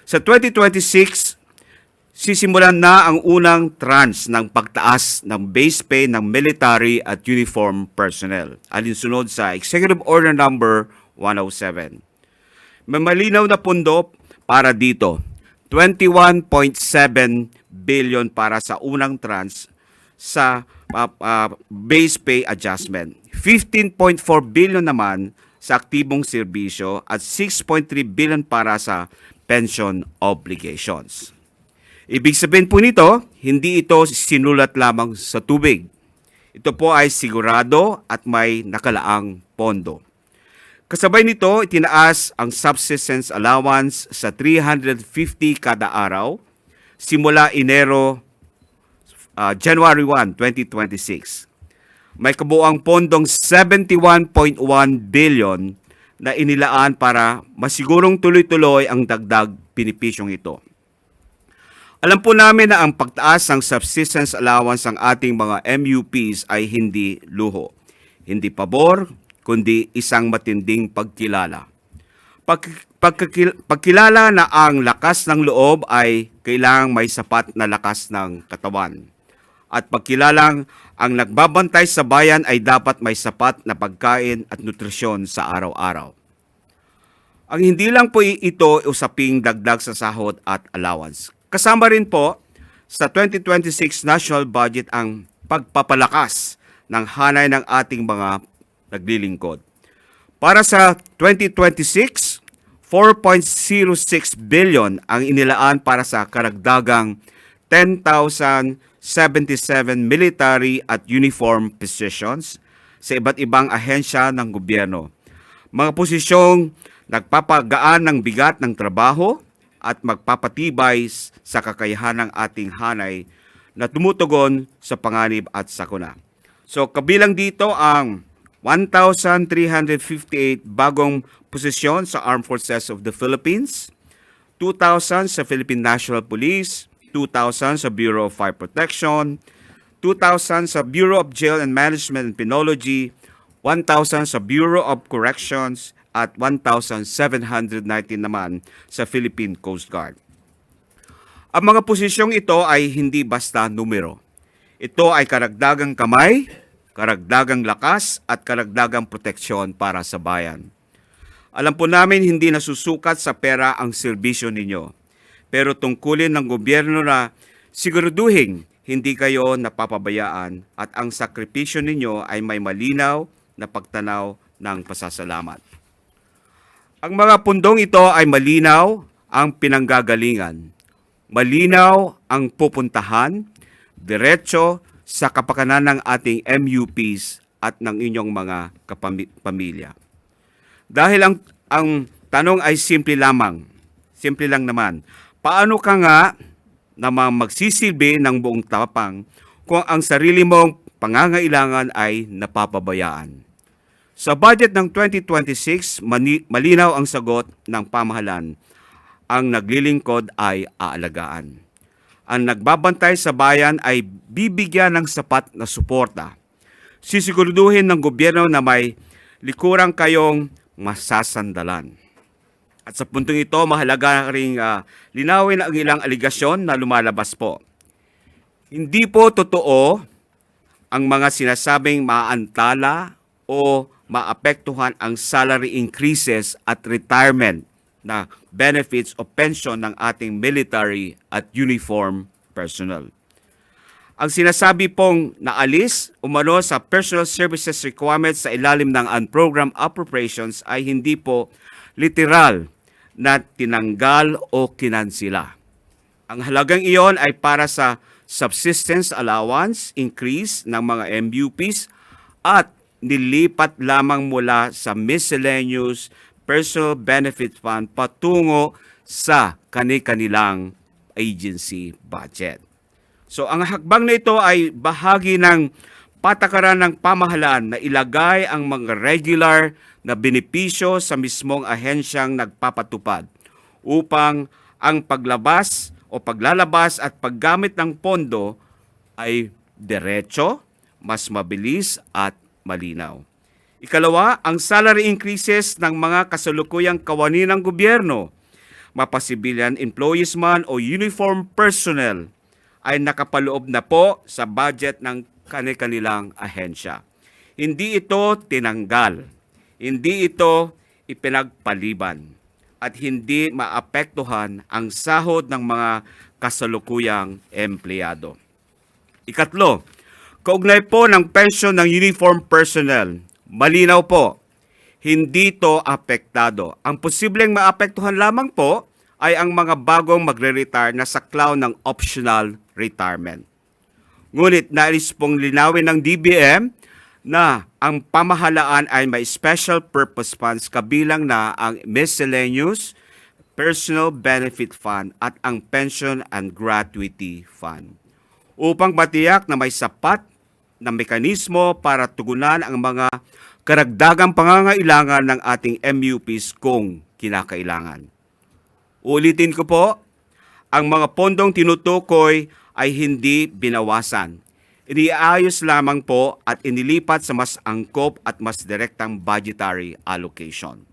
Sa 2026, sisimulan na ang unang tranche ng pagtaas ng base pay ng military at uniform personnel, alinsunod sa Executive Order Number 107. May malinaw na pondo para dito, 21.7 billion para sa unang tranche sa base pay adjustment, 15.4 billion naman sa aktibong serbisyo at 6.3 billion para sa pension obligations. Ibig sabihin po nito, hindi ito sinulat lamang sa tubig. Ito po ay sigurado at may nakalaang pondo. Kasabay nito, itinaas ang subsistence allowance sa 350 kada araw simula January 1, 2026. May kabuuang pondong 71.1 billion na inilaan para masigurong tuloy-tuloy ang dagdag benepisyong ito. Alam po namin na ang pagtaas ng subsistence allowance ng ating mga MUPs ay hindi luho, hindi pabor, kundi isang matinding pagkilala. Pagkilala na ang lakas ng loob ay kailangang may sapat na lakas ng katawan. At pagkilalang ang nagbabantay sa bayan ay dapat may sapat na pagkain at nutrisyon sa araw-araw. Ang hindi lang po ito usaping dagdag sa sahod at allowance. Kasama rin po sa 2026 national budget ang pagpapalakas ng hanay ng ating mga naglilingkod. Para sa 2026, 4.06 billion ang inilaan para sa karagdagang 10,077 military at uniform positions sa iba't ibang ahensya ng gobyerno. Mga posisyong nagpapagaan ng bigat ng trabaho at magpapatibay sa kakayahan ng ating hanay na tumutugon sa panganib at sakuna. So kabilang dito ang 1,358 bagong posisyon sa Armed Forces of the Philippines, 2,000 sa Philippine National Police, 2,000 sa Bureau of Fire Protection, 2,000 sa Bureau of Jail and Management and Penology, 1,000 sa Bureau of Corrections, at 1,719 naman sa Philippine Coast Guard. Ang mga posisyong ito ay hindi basta numero. Ito ay karagdagang kamay, karagdagang lakas at karagdagang proteksyon para sa bayan. Alam po namin hindi nasusukat sa pera ang serbisyo ninyo, pero tungkulin ng gobyerno na siguraduhin hindi kayo napapabayaan at ang sakripisyo ninyo ay may malinaw na pagtanaw ng pasasalamat. Ang mga pundong ito ay malinaw ang pinanggagalingan, malinaw ang pupuntahan, diretso sa kapakanan ng ating MUPs at ng inyong mga kapamilya. Dahil ang tanong ay simple lang naman, paano ka nga naman magsisilbi ng buong tapang kung ang sarili mong pangangailangan ay napapabayaan? Sa budget ng 2026, malinaw ang sagot ng pamahalaan. Ang naglilingkod ay aalagaan. Ang nagbabantay sa bayan ay bibigyan ng sapat na suporta. Sisiguraduhin ng gobyerno na may likurang kayong masasandalan. At sa puntong ito, mahalaga ring linawin ang ilang aligasyon na lumalabas po. Hindi po totoo ang mga sinasabing maantala o maapektuhan ang salary increases at retirement na benefits o pension ng ating military at uniform personnel. Ang sinasabi pong naalis umano sa personal services requirements sa ilalim ng unprogrammed appropriations ay hindi po literal na tinanggal o kinansila. Ang halagang iyon ay para sa subsistence allowance increase ng mga MUPs at nilipat lamang mula sa miscellaneous personal benefit fund patungo sa kani-kanilang agency budget. So ang hakbang na ito ay bahagi ng patakaran ng pamahalaan na ilagay ang mga regular na benepisyo sa mismong ahensyang nagpapatupad upang ang paglalabas at paggamit ng pondo ay diretso, mas mabilis at malinaw. Ikalawa, ang salary increases ng mga kasalukuyang kawani ng gobyerno. mapa-civilian employees man o uniform personnel, ay nakapaloob na po sa budget ng kanilang ahensya. Hindi ito tinanggal, hindi ito ipinagpaliban, at hindi maapektuhan ang sahod ng mga kasalukuyang empleyado. Ikatlo, kaugnay po ng pensyon ng uniform personnel, malinaw po, hindi ito apektado. Ang posibleng maapektuhan lamang po ay ang mga bagong magre-retire na saklaw ng optional retirement. Ngunit nais pong linawin ng DBM na ang pamahalaan ay may special purpose funds kabilang na ang miscellaneous personal benefit fund at ang pension and gratuity fund, upang matiyak na may sapat na mekanismo para tugunan ang mga karagdagang pangangailangan ng ating MUPs kung kinakailangan. Ulitin ko po, ang mga pondong tinutukoy ay hindi binawasan. Iniayos lamang po at inilipat sa mas angkop at mas direktang budgetary allocation.